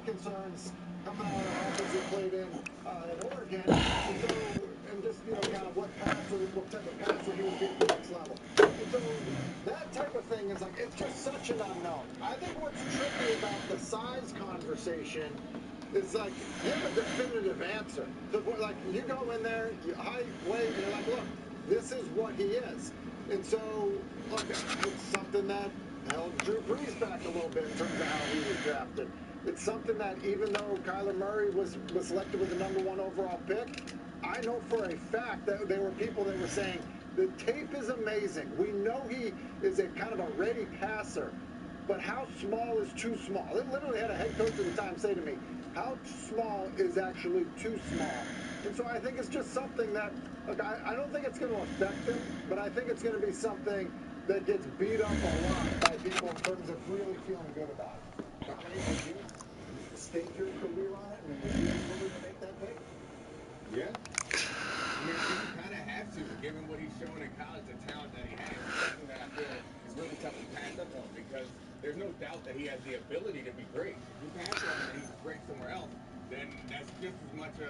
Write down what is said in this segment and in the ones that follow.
concerns coming out of the offense he played in Oregon, and just kind of what type of passer he would be at the next level. And so that type of thing is like it's just such an unknown. I think what's tricky about the size conversation is like you have a definitive answer. Like you go in there, you height, weight, and you're like, look, this is what he is. And so, look, it's something that held Drew Brees back a little bit in terms of how he was drafted. It's something that even though Kyler Murray was selected with the #1 overall pick, I know for a fact that there were people that were saying the tape is amazing. We know he is a kind of a ready passer, but how small is too small? I literally had a head coach at the time say to me, how small is actually too small? And so I think it's just something that, look, I don't think it's going to affect him, but I think it's going to be something that gets beat up a lot by people in terms of really feeling good about it. Dominic, would you stake your career on it, and would you be willing to make that pick? Yeah. I mean, you kind of have to, given what he's shown in college, the talent that he has. It's something that I feel is really tough to pass up on because there's no doubt that he has the ability to be great. If you pass on him and he's great somewhere else, then that's just as much a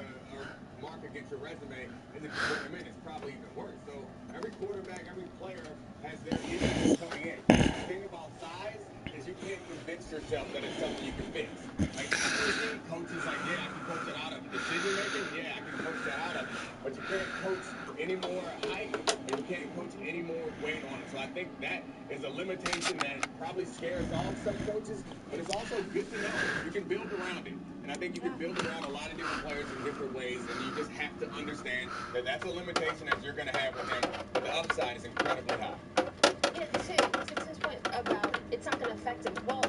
mark against your resume as if you bring him in. It's probably even worse. So every quarterback, every player has their issues coming in. The thing about size is you can't convince yourself that it's something you can fix. Like, coaches like, yeah, I can coach it out of decision making. Yeah, I can coach that out of it. But you can't coach any more height, and you can't coach any more weight on it. So I think that is a limitation that probably scares off some coaches, but it's also good to know. You can build around it. And I think you can build around a lot of different players in different ways, and you just have to understand that that's a limitation that you're going to have with him, but the upside is incredibly high. Yeah, to Tim's point about it's not going to affect him. Well,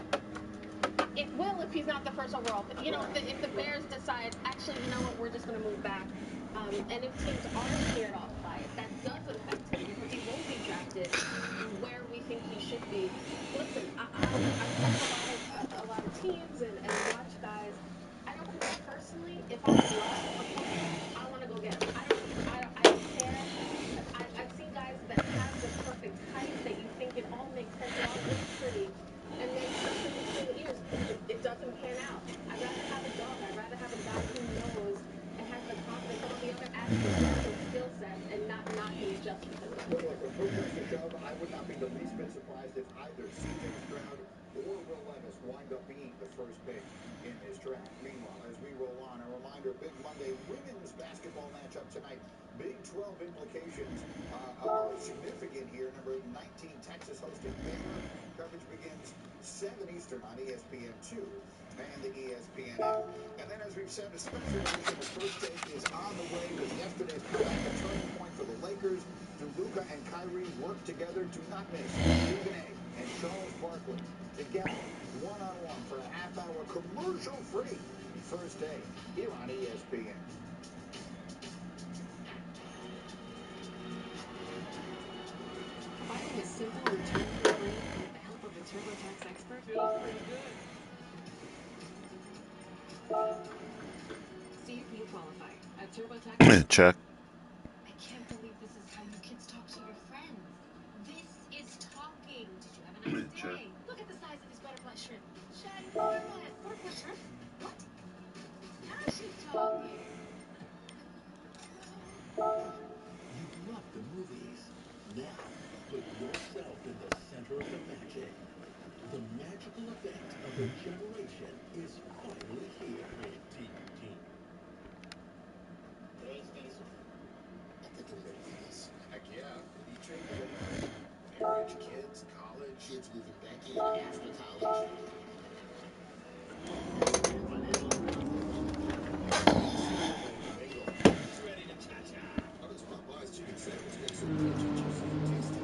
it will if he's not the first overall. But, if the Bears decide, actually, you know what, we're just going to move back. And if teams are scared off by it, that does affect him because he won't be drafted where we think he should be. Listen, I cover a lot of teams and watch guys. I don't know personally, if I love a player, I want to go get him. I don't care. I've seen guys that have the perfect height that you think it all makes sense, it all looks pretty. And then something between the ears, it doesn't pan out. I'd rather have a dog. I'd rather have a guy who knows and has the confidence and all the other aspects of his skill set and not be adjusted to it. Look, when push comes to shove, I would not be the least bit surprised if either C.J. Stroud or Will Levis wind up being the first pick in this draft. Meanwhile, as we roll on, a reminder, big Monday women's basketball matchup tonight. Big 12 implications are significant here. Number 19, Texas hosting Baylor. Coverage begins 7 Eastern on ESPN2 and the ESPN app. And then, as we've said, a special edition of First Take is on the way with yesterday's comeback, a turning point for the Lakers. Do Luka and Kyrie work together to not miss Stephen A. and Charles Barkley together, one-on-one for a half-hour commercial-free First Take here on ESPN. Finding a simple return for free with the help of a TurboTax expert feels pretty good. See if you qualify at TurboTax. Check. I can't believe this is how you kids talk to your friends. This is talking. Did you have a nice day? Look at the size of his butterfly shrimp. Ginormous. Butterfly shrimp? What? Now she's talking. You love the movies. Now, put yourself in the center of the magic. The magical event of a generation is finally here. Today's face. I think we're ready for this. Heck yeah. You train ready for marriage, kids, college, kids moving back in after college. He's ready to cha-cha. Oh, it's Popeyes chicken sandwich. Got some crunchy, juicy, and tasty.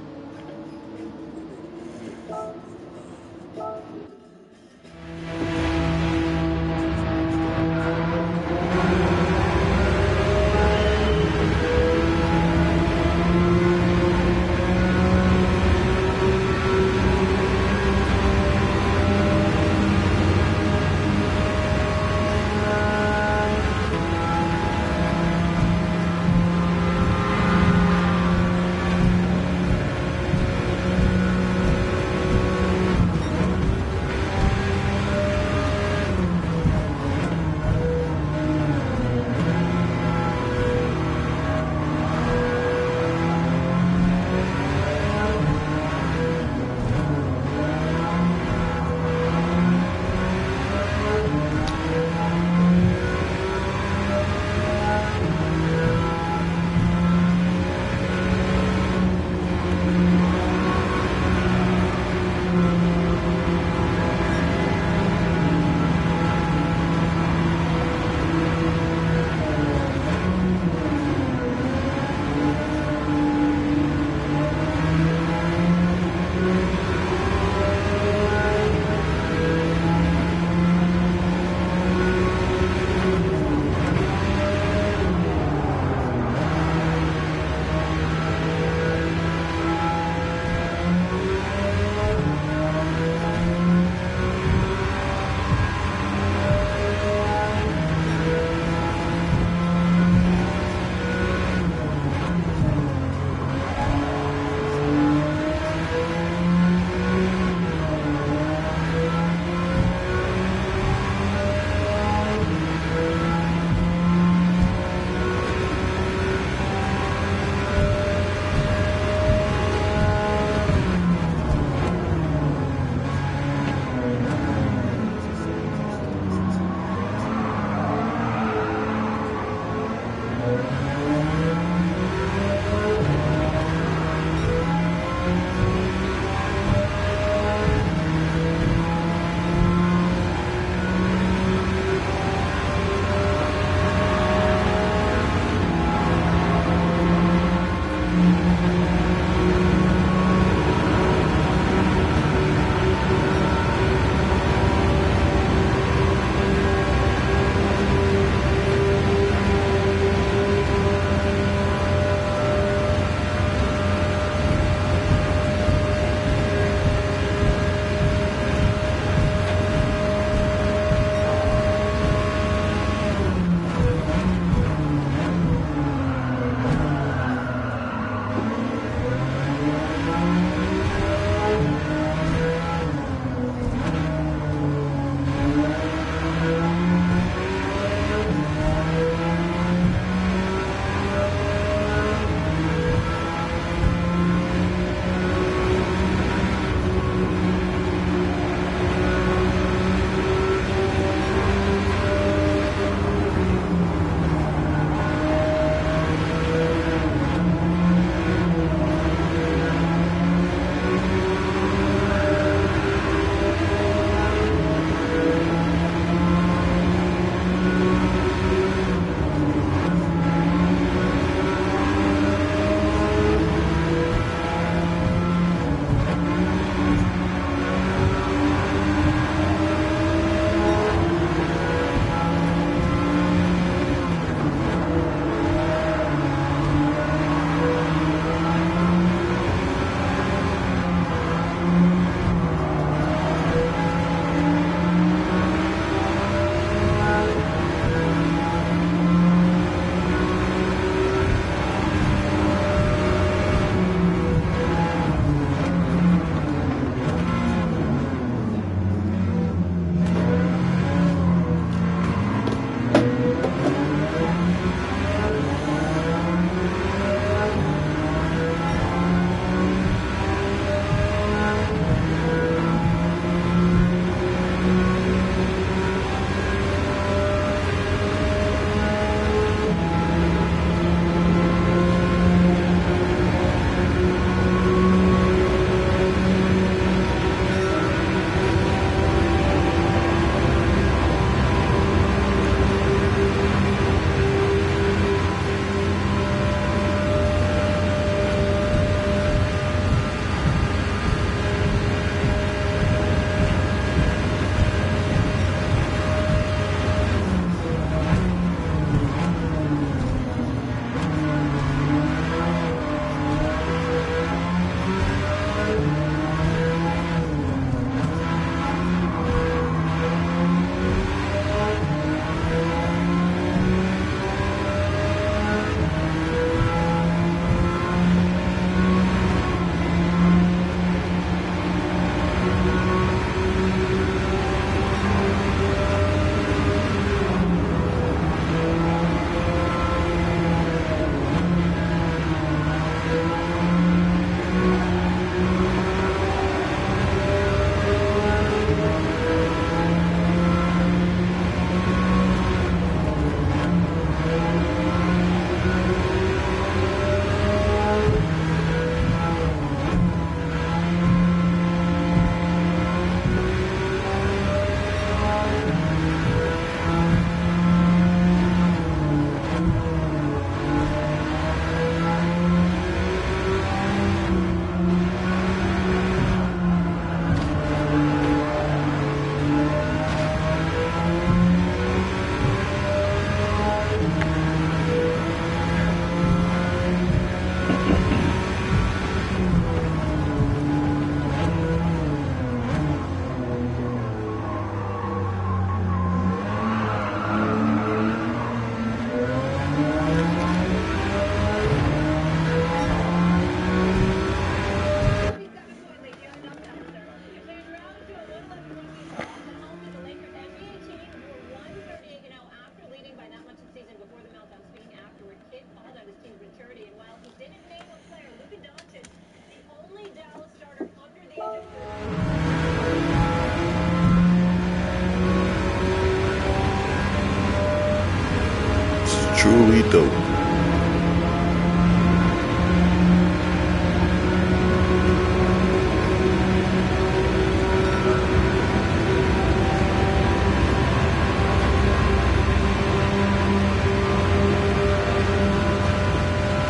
truly dope.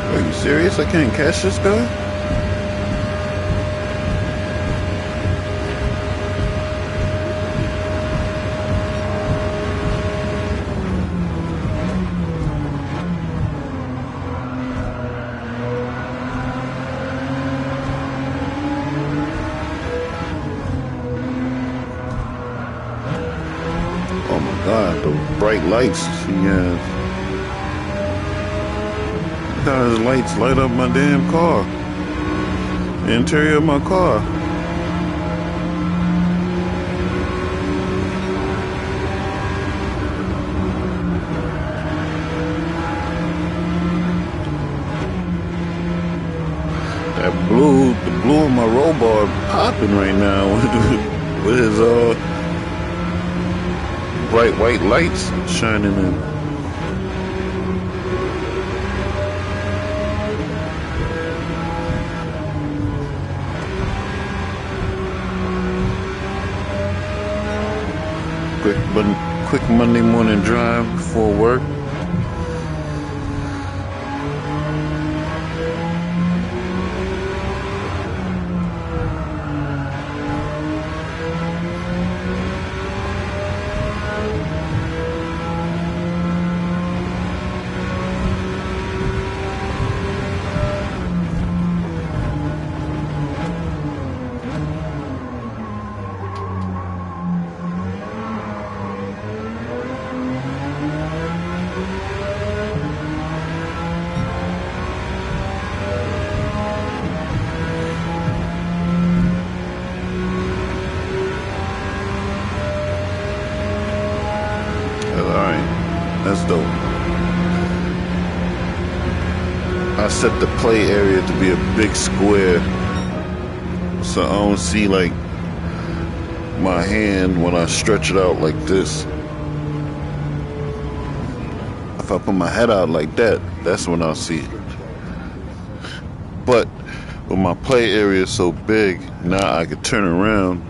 Are you serious? I can't catch this guy? Oh my god, the bright lights he has. Look how his lights light up my damn car. The interior of my car. The blue in my roll bar popping right now with his bright white lights shining in. Quick Monday morning drive before work. That's dope. I set the play area to be a big square, so I don't see like my hand when I stretch it out like this. If I put my head out like that, that's when I'll see it. But with my play area so big, now I can turn around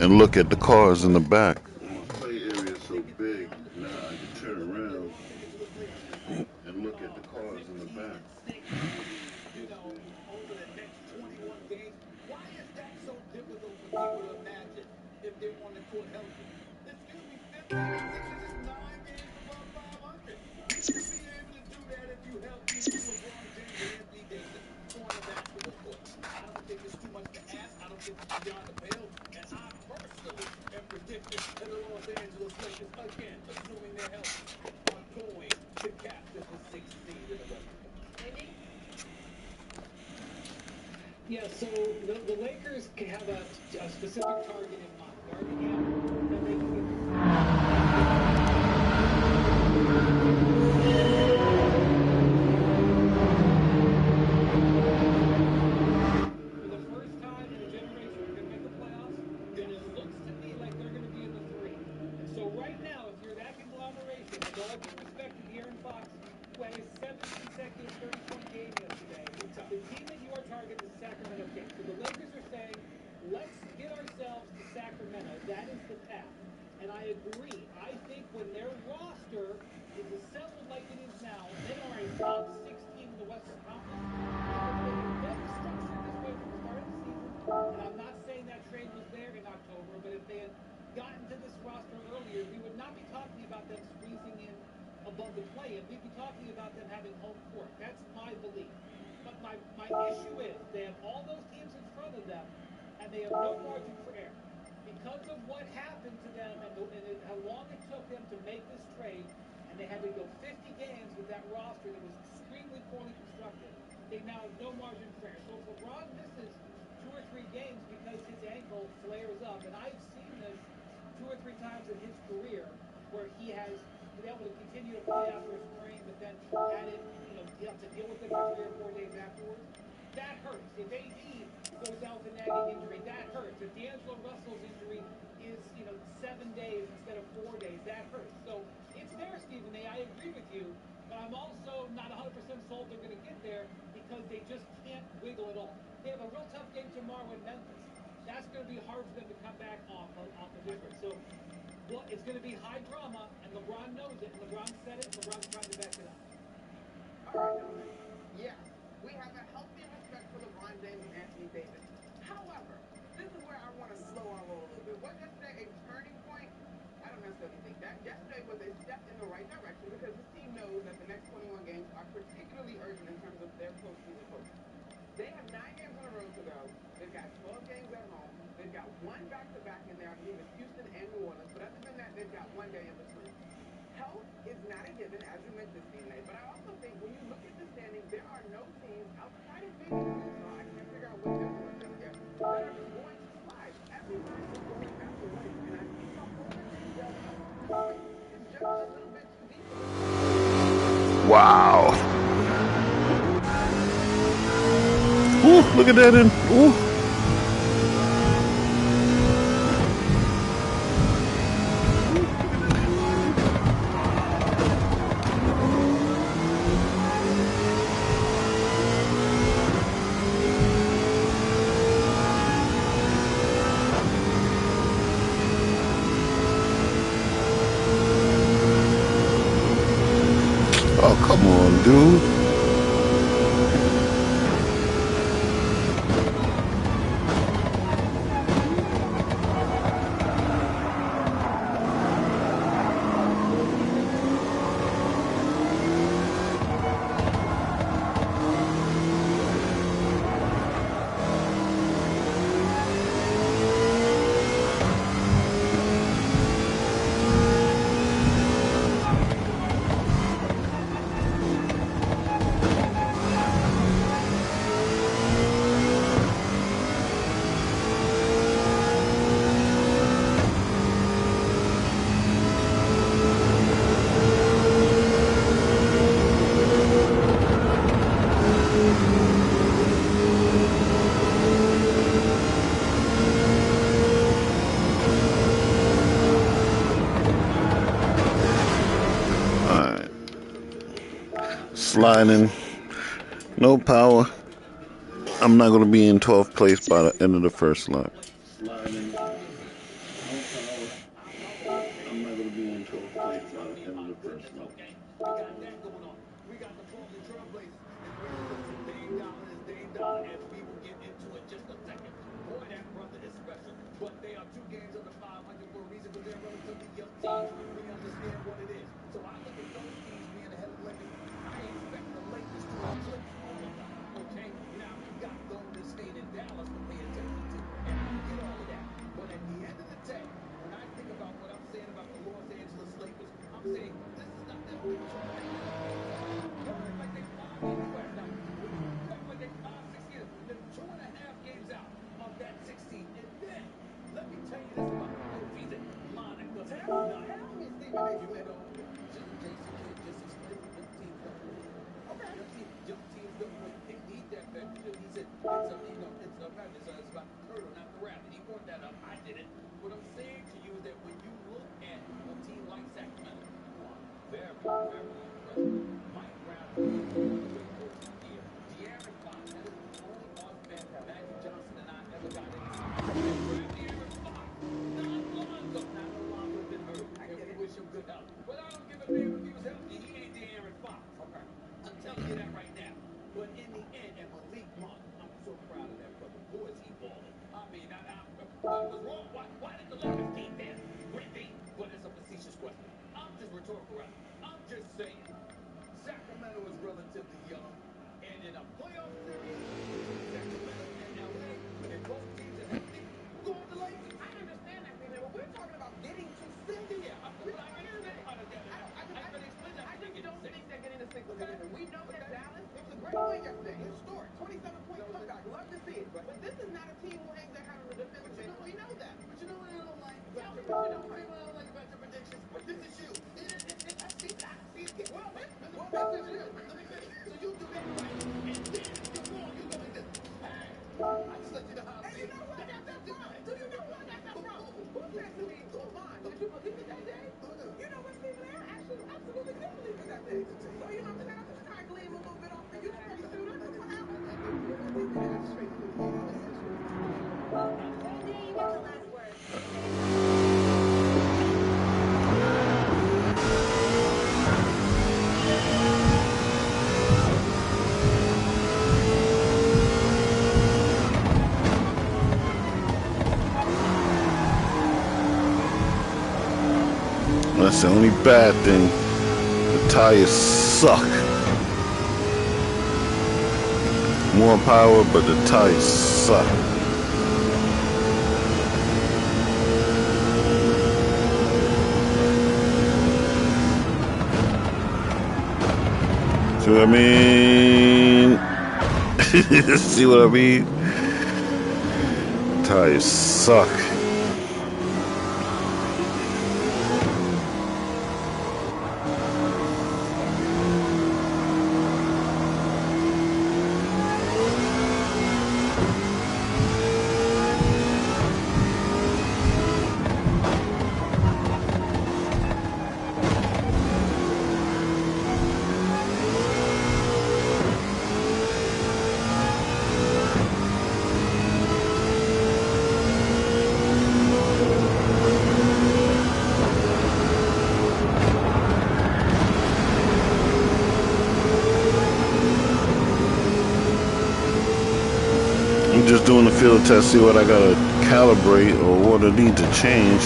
and look at the cars in the back. Play area so big, now I can turn around and look at the cars in the back. You know, over the next 21 games, why is that so difficult for people to imagine if they're on the court healthy? Excuse me, 15 and 6 is just 9 games above 500. You should be able to do that if you healthy and you LeBron James and Anthony Davis on the basketball court. I don't think it's too much to ask. I don't think it's beyond the pale. And I personally am predicting that the Los Angeles Lakers, again, assuming they're healthy, are going to capture the 6th seed in the West. Yeah, so the Lakers can have a specific target in mind. They already have that they can get. For the first time in a generation, they're going to make the playoffs, and it looks to me like they're going to be in the 3. And so right now, if you're that conglomeration, with all due respect to De'Aaron Fox, who had his 7th consecutive 30-point game yesterday, the team that you are targeting is the Sacramento Kings. So the Lakers are saying, let's get ourselves to Sacramento. That is the path. And I agree. I think when their roster is assembled like it is now, they are a top 6 team in the Western Conference. And if they had been structured this way from the start of the season, and I'm not saying that trade was there in October, but if they had gotten to this roster earlier, we would not be talking about them squeezing in above the play-in. We'd be talking about them having home court. That's my belief. But my issue is they have all those teams in front of them, and they have no margin for error. Because of what happened to them and how long it took them to make this trade, and they had to go 50 games with that roster that was extremely poorly constructed, they now have no margin for error. So if LeBron misses 2 or 3 games because his ankle flares up, and I've seen this 2 or 3 times in his career where he has been able to continue to play after a sprain, but then had it, you have to deal with it for 3 or 4 days afterwards. That hurts. If AD goes out with a nagging injury, that hurts. If D'Angelo Russell's injury is, 7 days instead of 4 days, that hurts. So it's there, Stephen A. I agree with you. I'm also not 100% sold they're going to get there because they just can't wiggle at all. They have a real tough game tomorrow in Memphis. That's going to be hard for them to come back off of this one. So, well, it's going to be high drama, and LeBron knows it, and LeBron said it, and LeBron's trying to back it up. All right, gentlemen. Yes, we have a healthy respect for LeBron James and Anthony Davis. However, this is where I want to slow our roll a little bit. Was yesterday a turning point? I don't necessarily think that. Yesterday was a step in the right direction because this team knows that the next 21 games are particularly urgent in terms of their postseason hopes. They have 9 games on the road to go. They've got 12 games at home. They've got one back-to-back in there. I believe it's Houston and New Orleans. But other than that, they've got one day in between. Health is not a given, as you mentioned, Stephen A. But I also think when you look at the standings, there are no teams outside of maybe Utah, I can't figure out what they're doing just yet, that are just going to slide. Everybody is going back to winning. And I think the overthink does come from this point. It's just a little bit too deep for this team. Wow. Ooh, look at that. Ooh. Oh, come on, dude. Alright. Sliding. No power. I'm not going to be in 12th place by the end of the first lap. Sliding. No power. I'm not going to be in 12th place by the end of the first lap. Okay, we got that going on. We got the Portland Trailblazers. And man, listen, Dame Dollar is Dame Dollar, and we will get into it just a second. Boy, that brother is special. But they are 2 games under 500 for a reason because they're relatively young teams. We understand what it is. So I look at those teams being ahead of the Lakers. I expect the Lakers to eclipse all of them. Okay? Now, you got Golden State and Dallas to pay attention to. And I get all of that. But at the end of the day, when I think about what I'm saying about the Los Angeles Lakers, I'm saying this is not them being too bad. Y'all act like they 5 in the West. Now, you act like they 5-16. They're 2.5 games out of that 16. And then, let me tell you this about the postseason. Monica, now, Tell me, Stephen A. you Smith. know, Jason Kidd just explained it. Young teams don't win. Okay. Young teams don't win. They need that veteran. He said it's about the turtle, not the rabbit. He brought that up. I did it. What I'm saying to you is that when you look at a team like Sacramento, who are very, very impressive, Mike Brown has been one of the great coaches of the year. De'Aaron Fox, that is the only argument Magic Johnson and I ever got into. They grabbed De'Aaron Fox not no longer been hurt. And we wish him good health. But I don't give a damn if he was healthy. He ain't De'Aaron Fox. Okay. I'm telling you that right now. But in the end, and Malik Monk, I'm so proud of that brother. Boy, is he balling. I mean, what was wrong? Why did the Lakers keep him? Wendy? But it's a facetious question. I'm just rhetorical, rather. I'm just saying. Sacramento is relatively young. And in a playoff series between Sacramento and LA, if both teams are healthy, I'm going with the Lakers. I understand that, Stephen A. But we're talking about getting to 6. Yeah, but I can explain how to get it. I just don't think they're getting to 6 is a given. We know that Dallas, it was a great win yesterday. Historic. 27-point comeback. Love to see it. But this is not a team who hangs their hat on the defensive end. We know that. But you know what I don't like? Tell me what you don't like. You know what I don't like about your predictions? But this is you. Well, this is you. Let me finish. So you do that right, and then you're wrong. You go like this. Hey, I just let you know how I And feel. you know where I got that from? Do you know where I got that from? Who said to me, Vaughn, did you believe it that day? You know what, Stephen A. I actually absolutely did believe it that day. So, you know, It's the only bad thing. The tires suck. More power, but the tires suck. See what I mean? See what I mean? Tires suck. I'm just doing the field test, see what I gotta calibrate or what I need to change.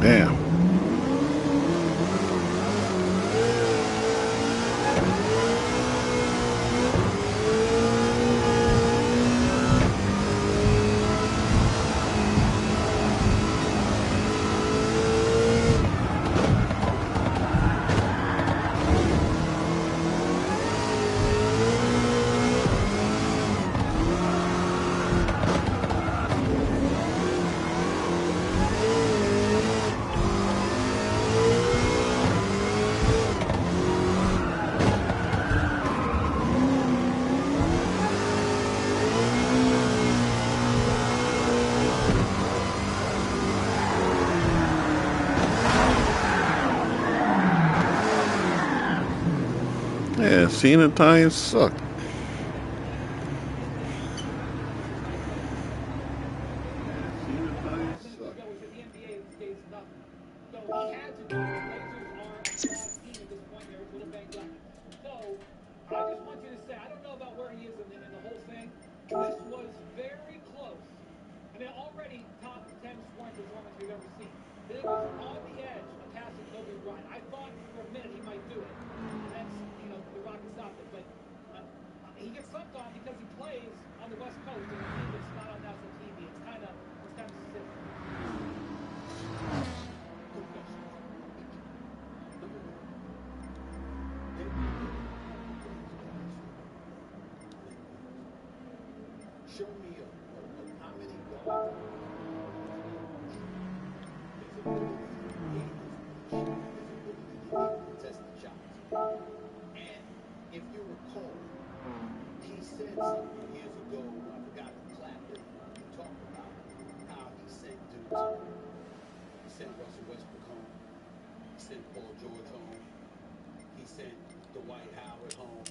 Damn. Yeah, seeing the tires suck. He gets slept on because he plays on the West Coast in a team that's not on national TV. It's kind of silly. Good question. Number one, show me how many yards. His ability to contested shots. And if you recall, he said something years ago, I forgot the clap that he talked about, how he sent dudes home. He sent Russell Westbrook home. He sent Paul George home. He sent Dwight Howard home.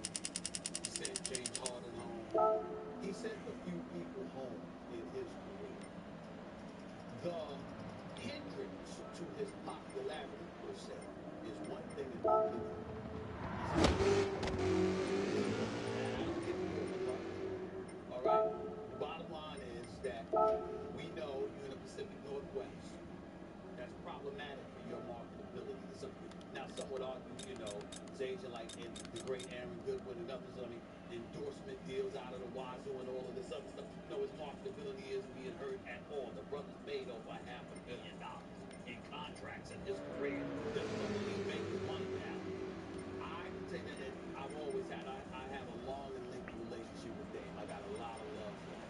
He sent James Harden home. He sent a few people home in his career. The hindrance to his popularity, per se, is one thing and one thing only. All right? The bottom line is that we know you're in the Pacific Northwest. That's problematic for your marketability. Now, some would argue, Zaja like in the great Aaron Goodwin and others, endorsement deals out of the wazoo and all of this other stuff. No, his marketability isn't being hurt at all. The brother's made over $500 million in contracts in his career. Doesn't know when he's making money now. I can say that I've always had, I have a long and lengthy relationship with Dame. I got a lot of love for him.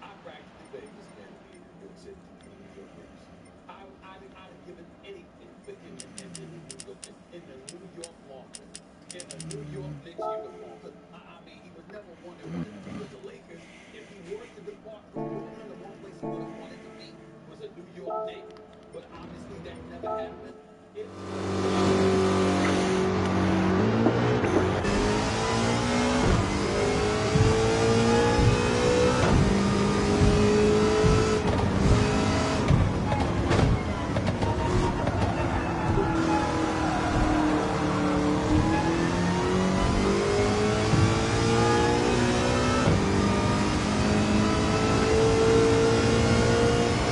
I practically begged this man to be in New York City for the New York Knicks. I'd have given anything for him in the New York market, in a New York Knicks uniform. I mean, he was never one that wanted to be with the Lakers. If he were to depart from Brooklyn, the one place he would have wanted to be was a New York Knicks. But obviously that never happened.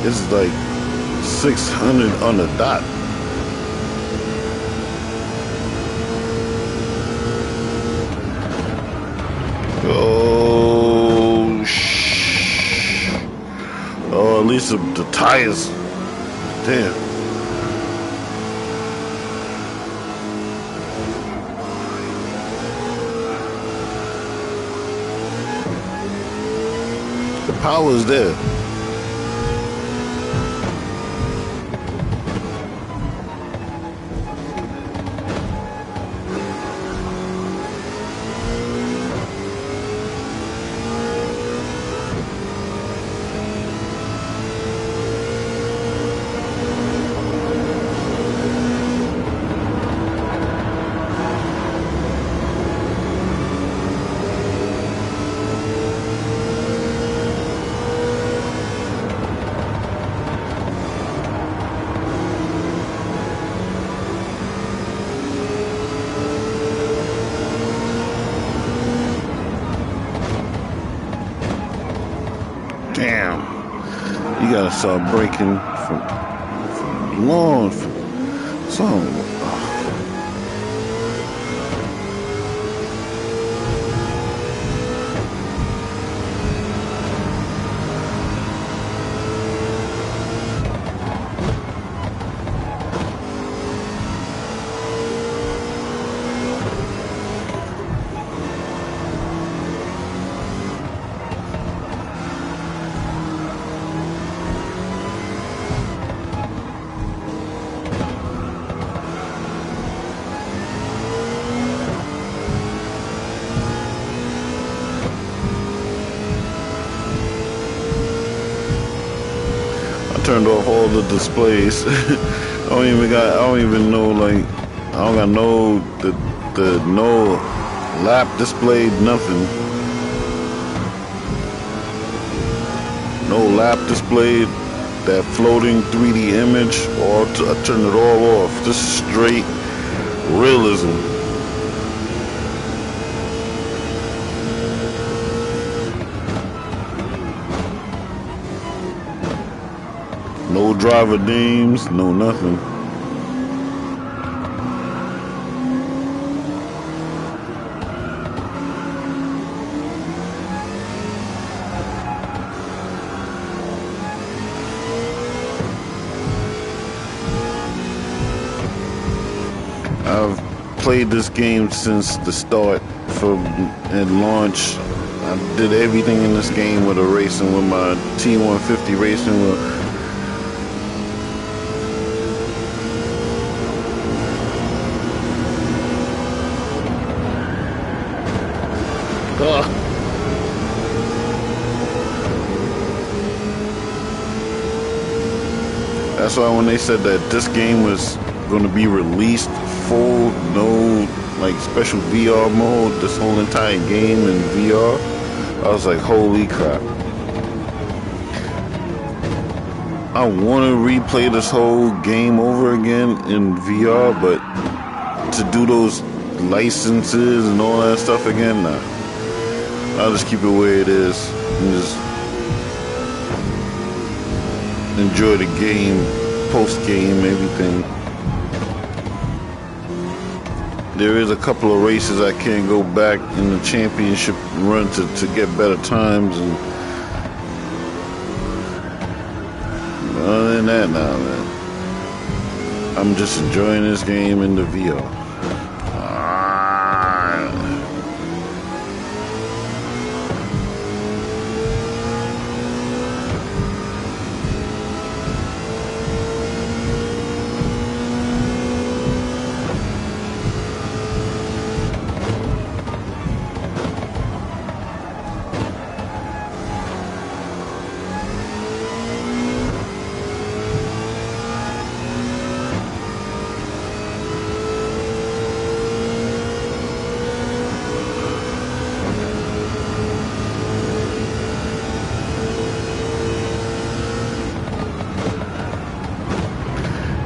It's like 600 on the dot. Oh, oh, at least the tires. Damn. The power's there. Damn. You gotta start breaking from long. Some. Turned off all the displays. I don't even know, like, I don't got no lap display, nothing. No lap display, that floating 3D image, I turned it all off. This is straight realism. No driver names, no nothing. I've played this game since the start at launch. I did everything in this game with racing with my T150 racing with. That's why when they said that this game was going to be released full, no like special VR mode, this whole entire game in VR, I was like, holy crap. I want to replay this whole game over again in VR, but to do those licenses and all that stuff again, nah. I'll just keep it where it is and just enjoy the game, post-game, everything. There is a couple of races I can go back in the championship run to get better times, and other than that, now, man, I'm just enjoying this game in the VR.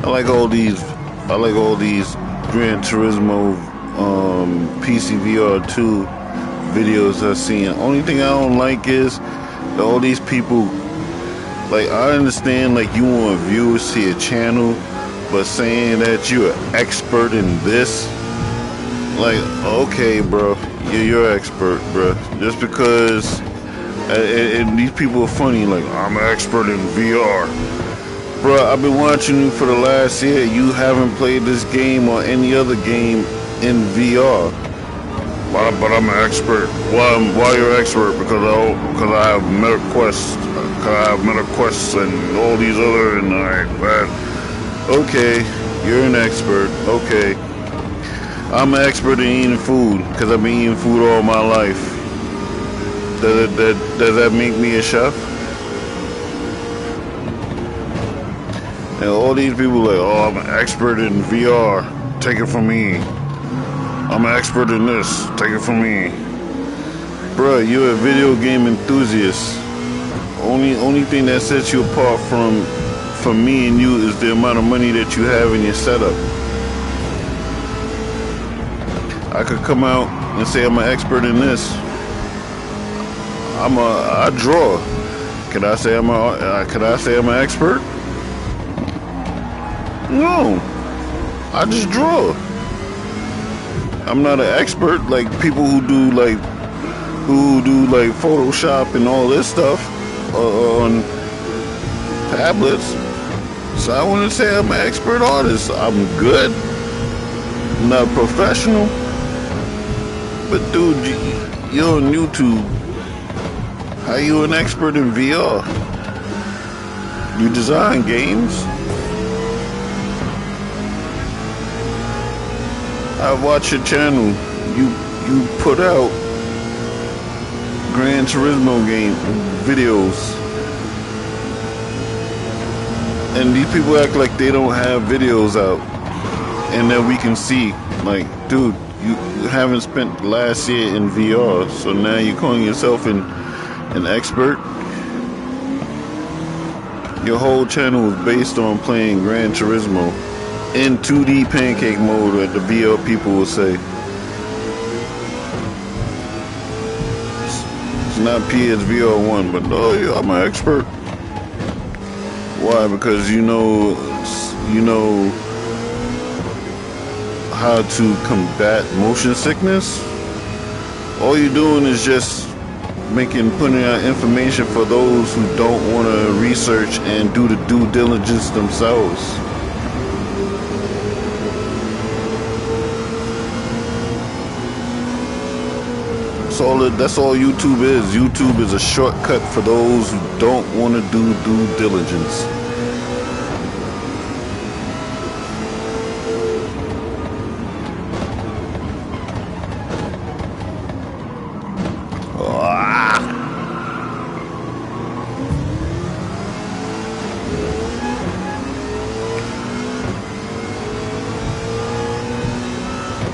I like all these Gran Turismo PSVR2 videos I've seen. Only thing I don't like is all these people Like, I understand, like, you want viewers to your channel, but saying that you're an expert in this, like, okay, bro, you're an expert, bro. Just because, and these people are funny, like, I'm an expert in VR. Bro, I've been watching you for the last year. You haven't played this game or any other game in VR. But I'm an expert. Why you're an expert? Because I have MetaQuest. Because I have MetaQuest and all these other and okay, you're an expert. Okay, I'm an expert in eating food because I've been eating food all my life. Does that make me a chef? And all these people like, oh, I'm an expert in VR. Take it from me. I'm an expert in this. Take it from me. Bruh, you're a video game enthusiast. Only thing that sets you apart from me and you is the amount of money that you have in your setup. I could come out and say I'm an expert in this. I draw. Can I say I'm an expert? No. I just draw. I'm not an expert like people who do like Photoshop and all this stuff on tablets. So I wouldn't say I'm an expert artist. I'm good. I'm not professional. But dude, you're on YouTube. How you an expert in VR? You design games? I watch your channel. You put out Gran Turismo game videos, and these people act like they don't have videos out, and that we can see. Like, dude, you haven't spent last year in VR, so now you're calling yourself an expert. Your whole channel is based on playing Gran Turismo in 2D pancake mode, what the VR people will say. It's not PSVR1, but oh yeah, I'm an expert. Why? Because you know how to combat motion sickness. All you're doing is just putting out information for those who don't want to research and do the due diligence themselves. That's all YouTube is. YouTube is a shortcut for those who don't want to do due diligence.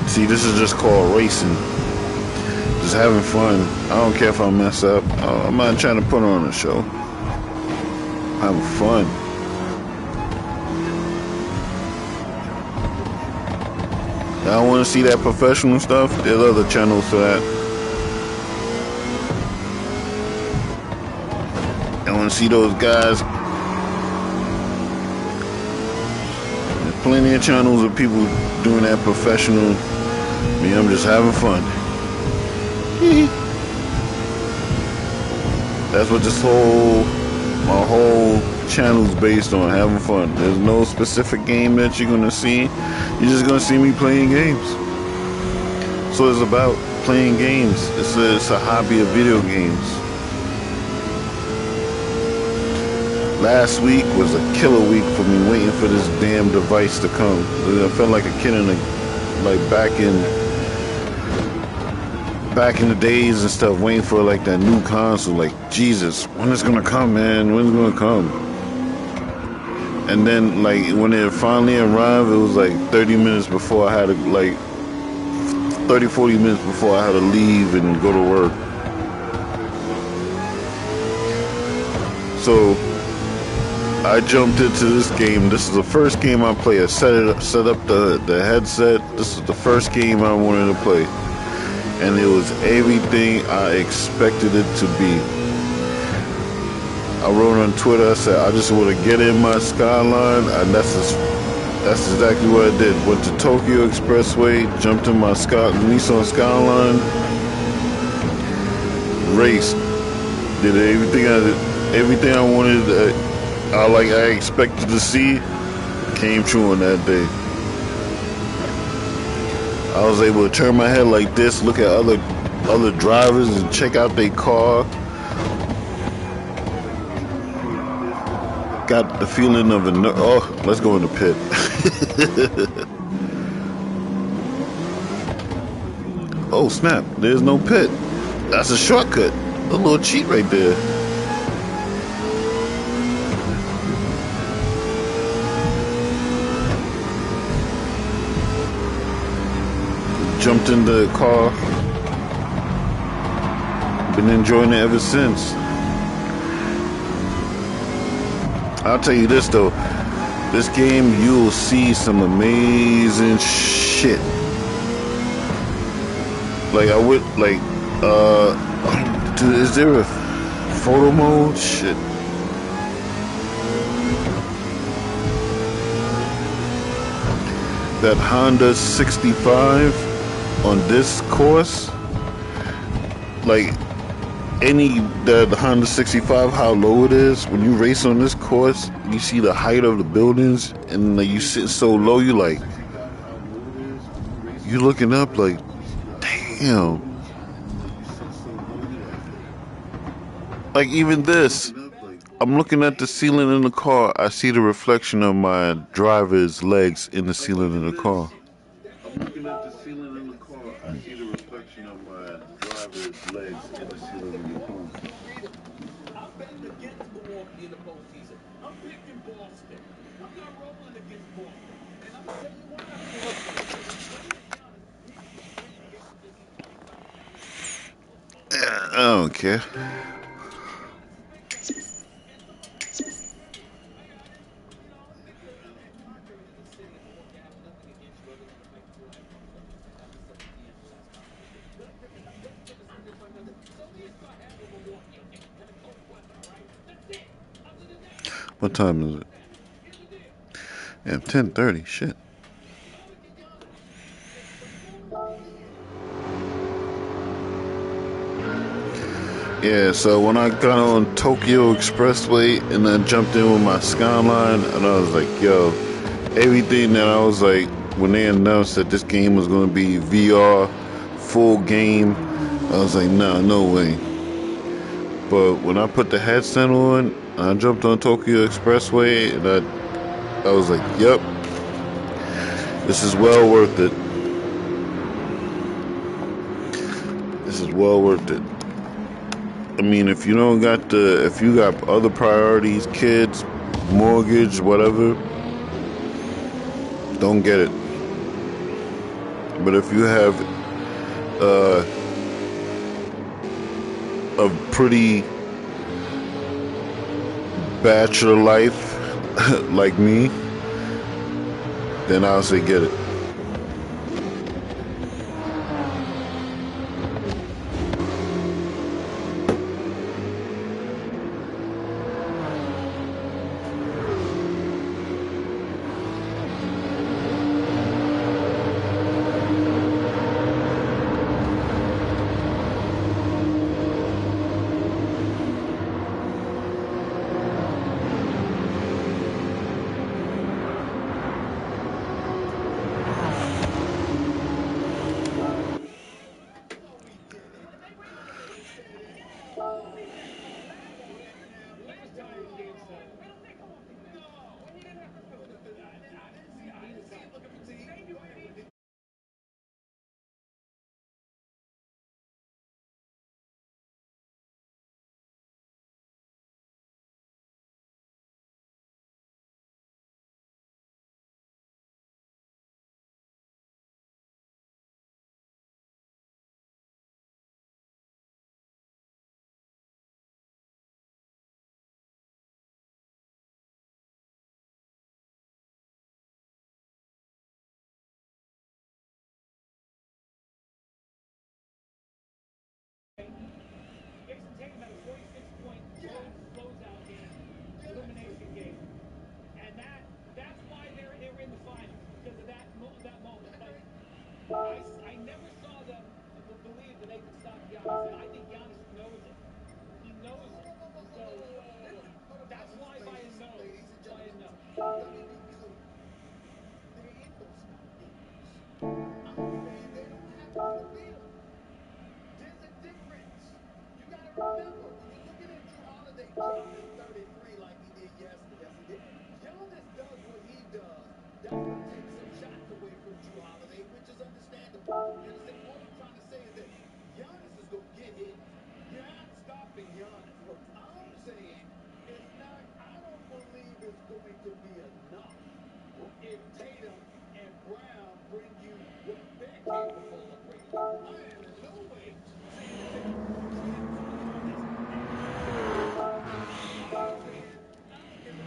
See, this is just called racing. Just having fun. I don't care if I mess up. I'm not trying to put on a show. Having fun. I don't want to see that professional stuff. There's other channels for that. I want to see those guys. There's plenty of channels of people doing that professional. Me, I'm just having fun. That's what my whole channel's based on, having fun. There's no specific game that you're gonna see. You're just gonna see me playing games. So it's about playing games. It's a hobby of video games. Last week was a killer week for me, waiting for this damn device to come. I felt like a kid back in the days and stuff, waiting for like that new console. Like, Jesus, when is it gonna come, man? When's it gonna come? And then, like, when it finally arrived, it was like 30 minutes before I had to, like, 40 minutes before I had to leave and go to work. So I jumped into this game. This is the first game I play. I set up the headset. This is the first game I wanted to play. And it was everything I expected it to be. I wrote on Twitter, I said, I just want to get in my Skyline, and that's exactly what I did. Went to Tokyo Expressway, jumped in my Nissan Skyline, raced, did everything I wanted, I expected to see, came true on that day. I was able to turn my head like this, look at other drivers and check out their car. Got the feeling of let's go in the pit. Oh snap, there's no pit. That's a shortcut. A little cheat right there. Jumped in the car. Been enjoying it ever since. I'll tell you this though, this game you'll see some amazing shit. Like I would like, dude, is there a photo mode? Shit. That Honda 65 on this course, like the Honda 65, how low it is. When you race on this course, you see the height of the buildings, and like, you sit so low, you looking up like, damn. Like even this, I'm looking at the ceiling in the car. I see the reflection of my driver's legs in the ceiling of the car. I'm looking at the ceiling in the car. I see the reflection of my driver's legs in the ceiling of the car. I'm betting against Milwaukee in the postseason. I'm picking Boston. I'm not rolling against Boston. And I'm going to tell you why. I don't care. What time is it? Yeah, 10:30. Shit. Yeah, so when I got on Tokyo Expressway and I jumped in with my Skyline, and I was like, yo, everything that I was like, when they announced that this game was going to be VR, full game, I was like, nah, no way. But when I put the headset on, I jumped on Tokyo Expressway, and I was like, yep, this is well worth it. This is well worth it. I mean, if you got other priorities, kids, mortgage, whatever, don't get it. But if you have a pretty bachelor life like me, then I'll say get it. I never saw them believe that they could stop Giannis, and I think Giannis knows it. He knows it. So that's why by a nose. Ladies and By a gentlemen, nose. let me be clear. There is no stopping us. I'm saying they don't have to reveal it. There's a difference. You got to remember, when you're looking at Drew Holiday dropping 33 like he did yesterday, Giannis does what he does. That's going to take some shots away from Drew Holiday, which is understandable. You understand? All I'm trying to say is that Giannis is going to get his. You're not stopping Giannis. What I'm saying is not, I don't believe it's going to be enough if Tatum and Brown bring you what they're capable of bringing you. I am in no way saying that they're going to put Tatum on Giannis and Brown on Tatum. I'm saying I don't give a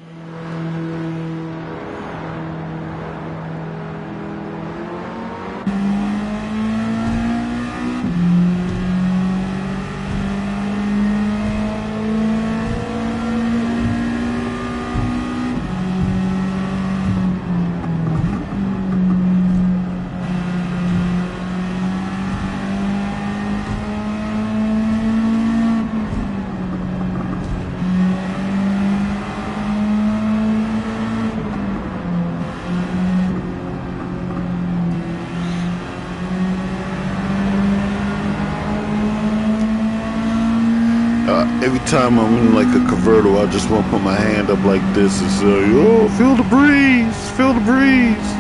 Every time I'm in like a convertible, I just want to put my hand up like this and say, "Oh, feel the breeze, feel the breeze."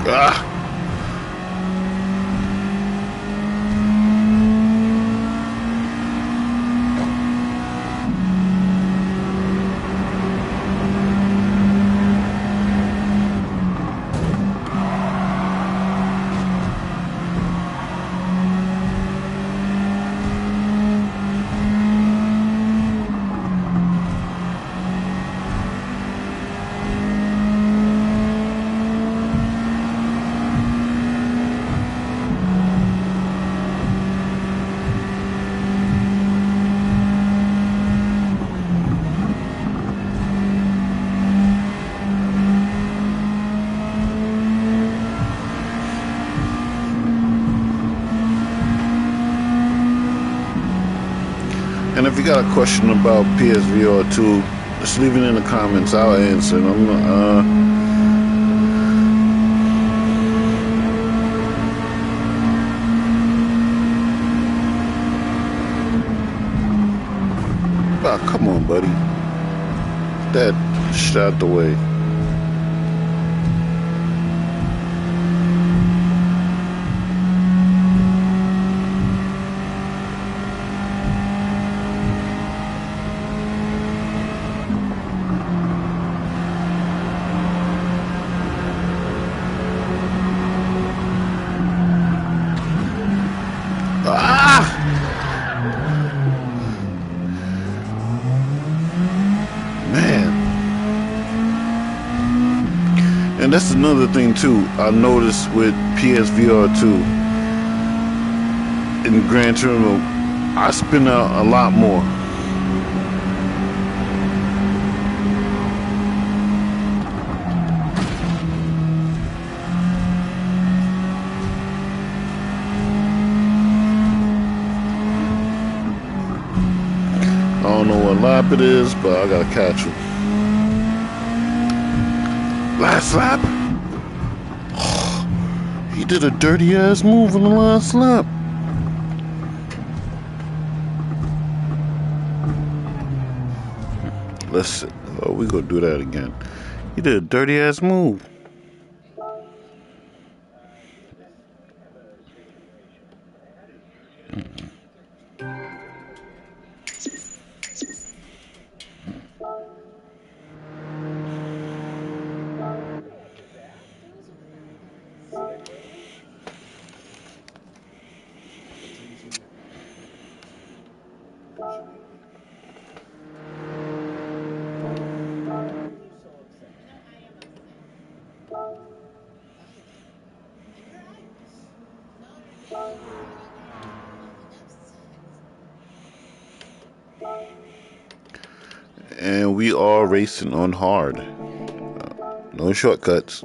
Ah. And if you got a question about PSVR2, just leave it in the comments. I'll answer it. I'm come on, buddy. Get that shit out the way. And that's another thing too I noticed with PSVR2 in Gran Turismo. I spin out a lot more. I don't know what lap it is, but I gotta catch him. Last lap? Oh, he did a dirty ass move on the last lap. Let's we gonna do that again. He did a dirty ass move. And we are racing on hard. No shortcuts.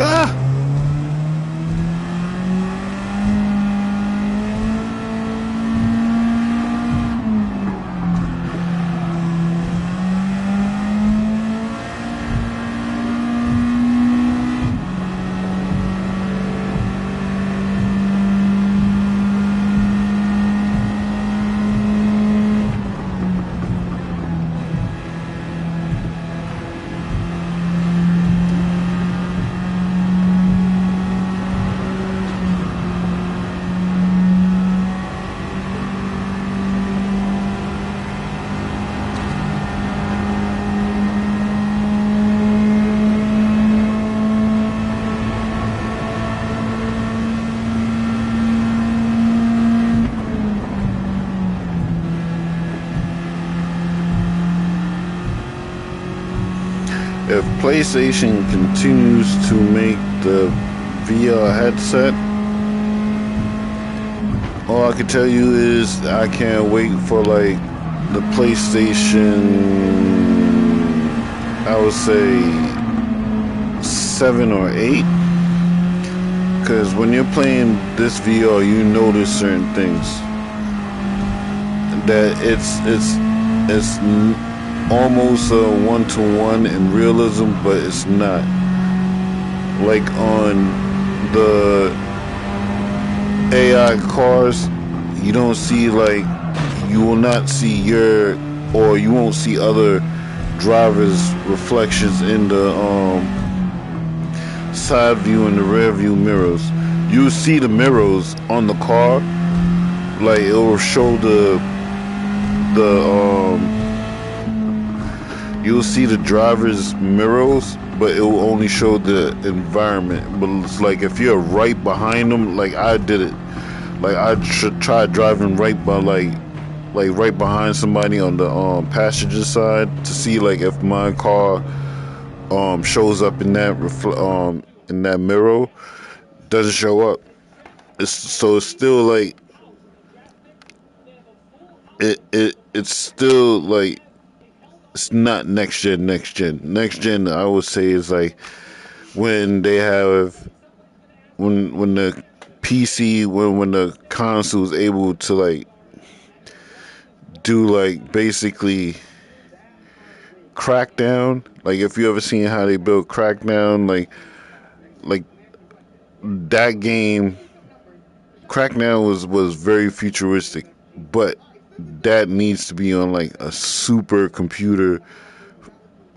Ah! If PlayStation continues to make the VR headset, all I can tell you is I can't wait for like the PlayStation, I would say 7 or 8. Because when you're playing this VR, you notice certain things that it's almost a one-to-one in realism, but it's not. Like on the AI cars, you don't see like, you will not see your, or you won't see other drivers' reflections in the side view and the rear view mirrors. You see the mirrors on the car, like it will show the you'll see the driver's mirrors, but it will only show the environment. But it's like if you're right behind them, like I did it, like I tried driving right by like right behind somebody on the passenger side to see like if my car shows up in that in that mirror. Doesn't show up. It's still like it's still like, it's not next gen. Next gen, I would say, is like when they have when the PC, when the console is able to like do like basically Crackdown. Like if you ever seen how they build Crackdown, like that game, Crackdown was very futuristic, but that needs to be on like a super computer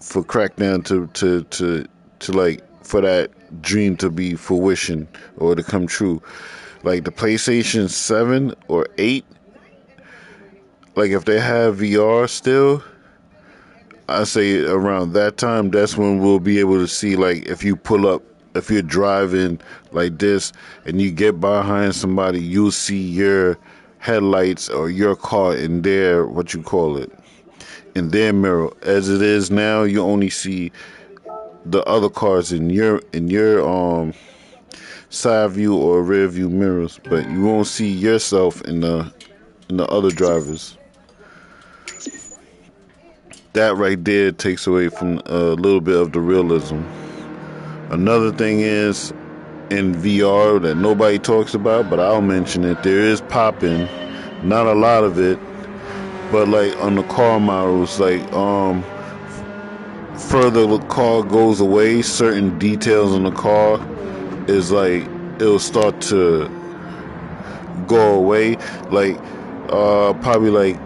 for Crackdown to like for that dream to be fruition or to come true. like the PlayStation 7 or 8, like if they have VR still, I say around that time, that's when we'll be able to see, like, if you pull up, if you're driving like this and you get behind somebody, you'll see your headlights or your car in their, what you call it, in their mirror. As it is now, you only see the other cars in your side view or rear view mirrors, but you won't see yourself in the other drivers. That right there takes away from a little bit of the realism. Another thing is in VR that nobody talks about, but I'll mention it. There is popping, not a lot of it, but like on the car models, like further the car goes away, certain details on the car is like it'll start to go away, like probably like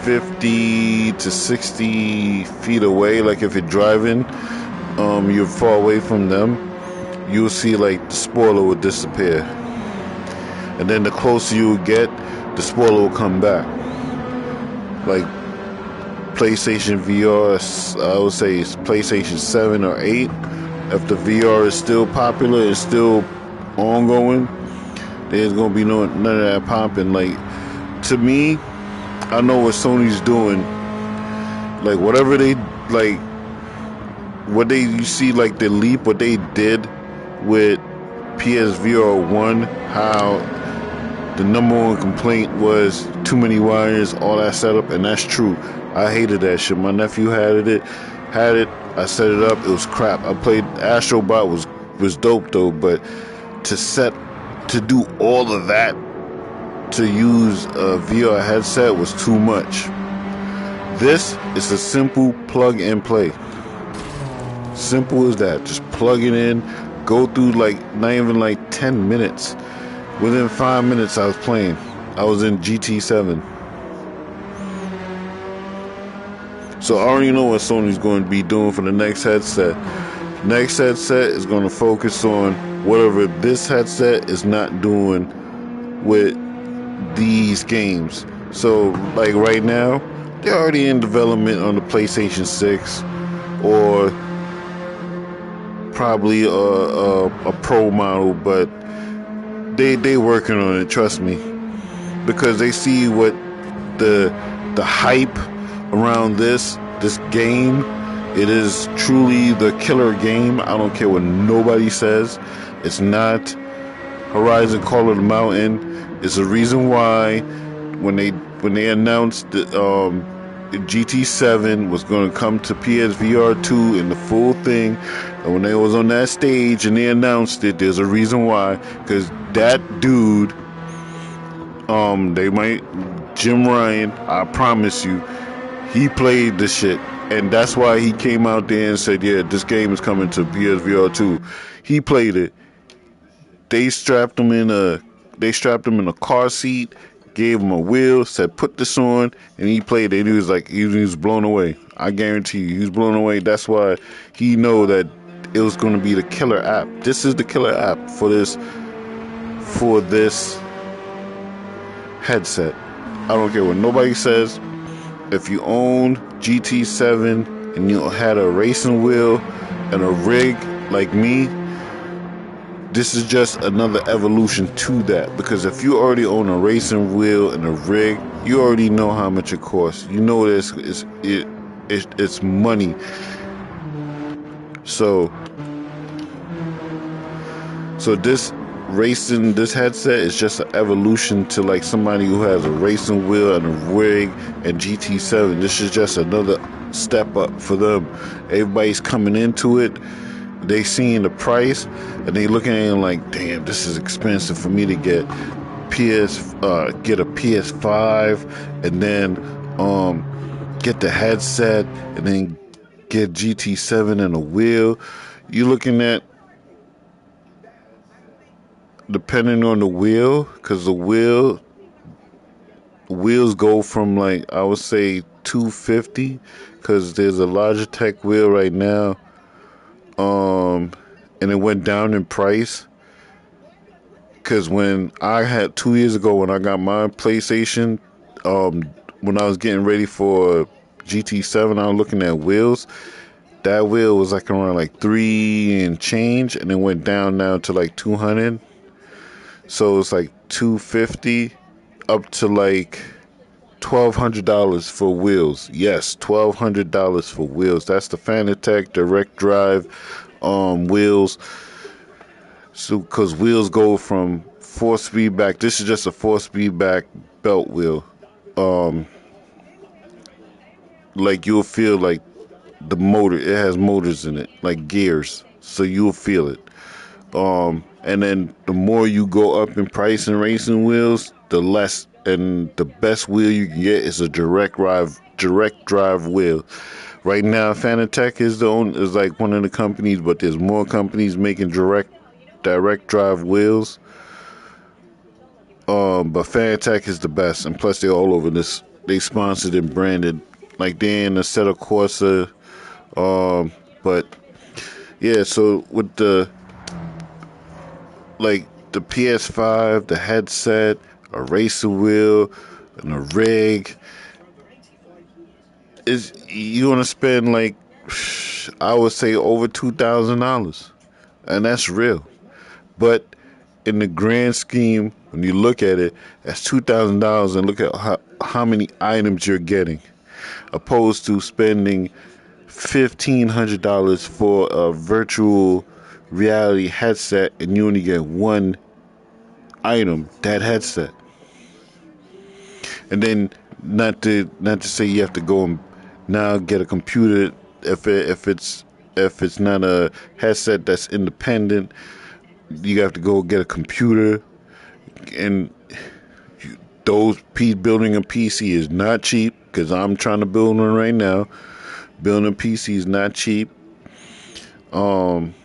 50 to 60 feet away. Like if you're driving, you're far away from them, you'll see like the spoiler will disappear, and then the closer you get, the spoiler will come back. Like PlayStation VR, I would say it's PlayStation 7 or 8. If the VR is still popular, it's still ongoing, there's gonna be none of that popping. Like, to me, I know what Sony's doing. Like whatever they like, what they you see like the leap, what they did with PSVR1, how the number one complaint was too many wires, all that setup, and that's true. I hated that shit. My nephew had it. I set it up. It was crap. I played Astrobot, was dope though, but to do all of that to use a VR headset was too much. This is a simple plug and play. Simple as that. Just plug it in, go through like not even like 10 minutes. Within 5 minutes I was playing. I was in GT7. So I already know what Sony's going to be doing for the next headset. Next headset is going to focus on whatever this headset is not doing with these games. So like right now, they're already in development on the PlayStation 6 or probably a pro model, but they working on it, trust me, because they see what the hype around this game. It is truly the killer game. I don't care what nobody says. It's not Horizon Call of the Mountain. It's the reason why when they announced that GT7 was going to come to PSVR2 in the full thing, and when they was on that stage and they announced it, there's a reason why. Because that dude, Jim Ryan, I promise you, he played the shit, and that's why he came out there and said, yeah, this game is coming to PSVR2. He played it. They strapped him in a car seat, gave him a wheel, said put this on, and he played it. He was blown away. I guarantee you, he was blown away. That's why he know that it was going to be the killer app. This is the killer app for this headset. I don't care what nobody says. If you own GT7 and you had a racing wheel and a rig like me, this is just another evolution to that. Because if you already own a racing wheel and a rig, you already know how much it costs. You know it's money. So this headset is just an evolution to like somebody who has a racing wheel and a rig and GT7. This is just another step up for them. Everybody's coming into it. They seeing the price and they looking at it like, damn, this is expensive for me to get a PS5 and then get the headset and then get GT7 and a wheel. You're looking at, depending on the wheel, because the wheels go from like, I would say $250, because there's a Logitech wheel right now, and it went down in price. because when I had 2 years ago when I got my PlayStation, when I was getting ready for GT7, I was looking at wheels. That wheel was like around like 3 and change, and it went down now to like 200. So it's like 250 up to like $1,200 for wheels. Yes, $1,200 for wheels. That's the Fanatec direct drive wheels. So, because wheels go from 4-speed back. This is just a 4-speed back belt wheel. Like you'll feel like the motor. It has motors in it, like gears. So you'll feel it. And then the more you go up in price in racing wheels, the less and the best wheel you can get is a direct drive wheel. Right now, Fanatec is like one of the companies, but there's more companies making direct drive wheels. But Fanatec is the best, and plus they're all over this. They sponsored and branded, like they're in Assetto Corsa. But yeah, so with the PS5, the headset, a racer wheel, and a rig, is you gonna spend like I would say over $2,000, and that's real. But in the grand scheme, when you look at it, that's $2,000, and look at how many items you're getting, opposed to spending $1,500 for a virtual reality headset, and you only get one item, that headset. And then not to say you have to go and now get a computer if it's not a headset that's independent. You have to go get a computer, and building a PC is not cheap, because I'm trying to build one right now. Building a PC is not cheap. Then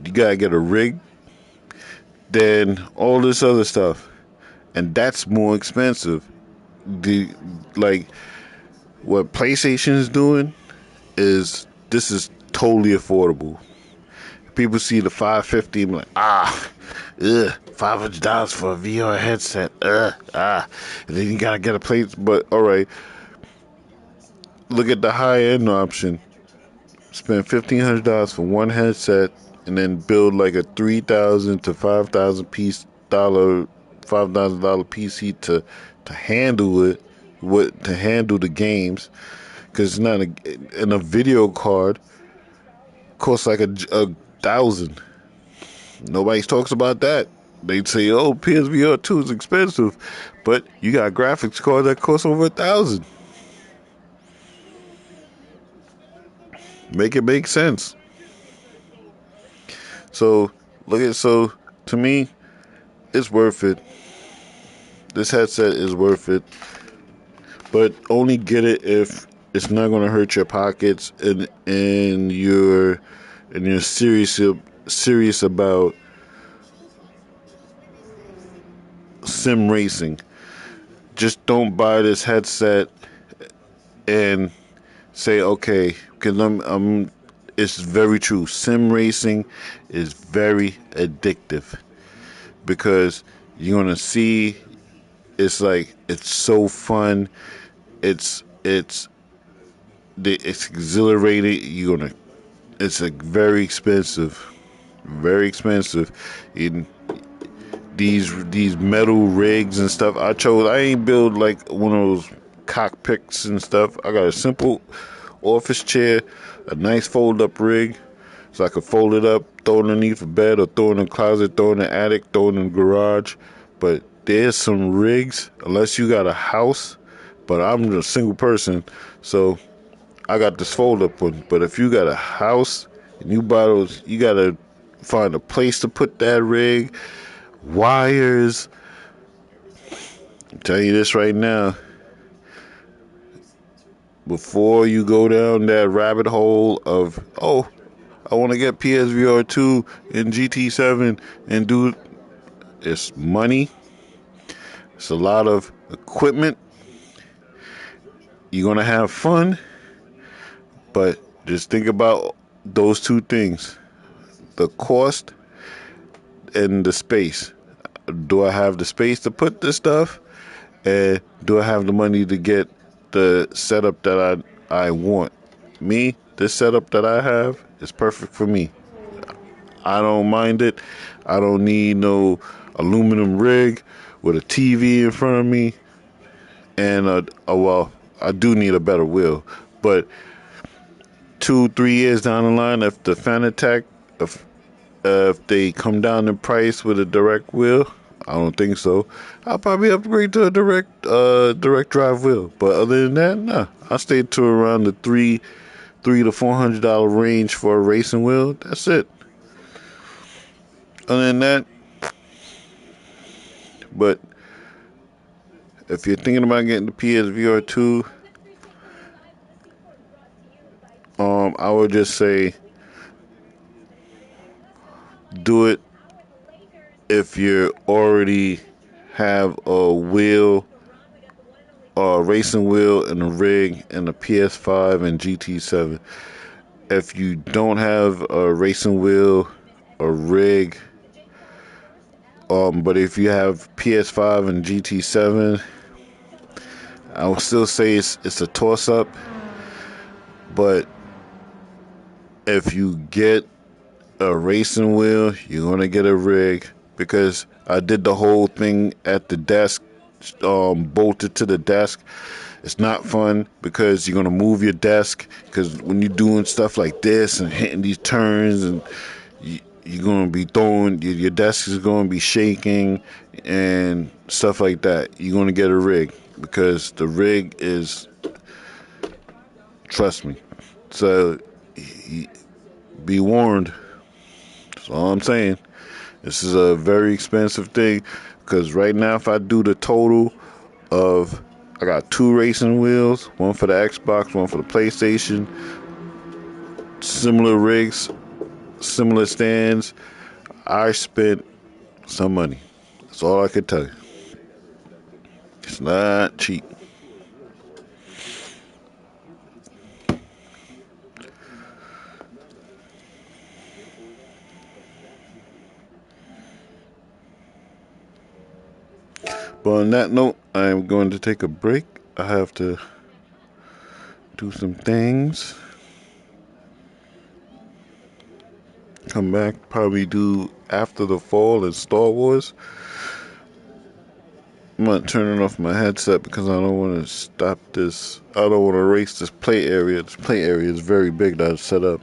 you gotta get a rig, then all this other stuff, and that's more expensive. The like what PlayStation is doing is this is totally affordable. People see the 550 and be like, $500 for a VR headset, and then you gotta get a place. But all right, look at the high end option. Spend $1,500 for one headset, and then build like a $3,000 to $5,000 PC to handle it, to handle the games, because it's not and a video card costs like a thousand. Nobody talks about that. They say, "Oh, PSVR2 is expensive," but you got graphics cards that cost over $1,000. Make it make sense. So to me, it's worth it. This headset is worth it, but only get it if it's not going to hurt your pockets, and you're serious about sim racing. Just don't buy this headset and say, okay, because it's very true. Sim racing is very addictive, because you're gonna see. It's like it's so fun. It's exhilarating. It's like very expensive, very expensive. In these metal rigs and stuff, I ain't build like one of those cockpits and stuff. I got a simple office chair, a nice fold up rig, so I could fold it up, throw it underneath a bed, or throw it in the closet, throw it in the attic, throw it in the garage. But there's some rigs, unless you got a house, but I'm a single person, so I got this fold up one. But if you got a house and you buy those, you gotta find a place to put that rig, wires. I'm telling you this right now. Before you go down that rabbit hole of, oh, I want to get PSVR2 and GT7 and do, it's money. It's a lot of equipment. You're going to have fun, but just think about those two things. The cost and the space. Do I have the space to put this stuff? And do I have the money to get the setup that I want? Me, this setup that I have is perfect for me. I don't mind it. I don't need no aluminum rig with a TV in front of me. And well, I do need a better wheel. But 2-3 years down the line, if the Fanatec, if they come down in price with a direct wheel, I don't think so. I'll probably upgrade to a direct drive wheel. But other than that, nah. I stay to around the three to $400 range for a racing wheel. That's it. Other than that, but if you're thinking about getting the PSVR2, I would just say do it if you already have a wheel, a racing wheel and a rig and a PS5 and GT7. If you don't have a racing wheel, a rig, but if you have PS5 and GT7, I would still say it's a toss up. But if you get a racing wheel, you're gonna get a rig, because I did the whole thing at the desk, bolted to the desk. It's not fun because you're gonna move your desk, because when you're doing stuff like this and hitting these turns, and you're gonna be throwing your desk is gonna be shaking and stuff like that. You're gonna get a rig, because the rig is, trust me. So be warned. That's all I'm saying. This is a very expensive thing, because right now, if I do the total of, I got 2 racing wheels, one for the Xbox, one for the PlayStation, similar rigs, similar stands, I spent some money. That's all I can tell you. It's not cheap. But on that note, I am going to take a break. I have to do some things. Come back, probably do After the Fall and Star Wars. I'm not turning off my headset because I don't want to stop this. I don't want to erase this play area. This play area is very big that I've set up.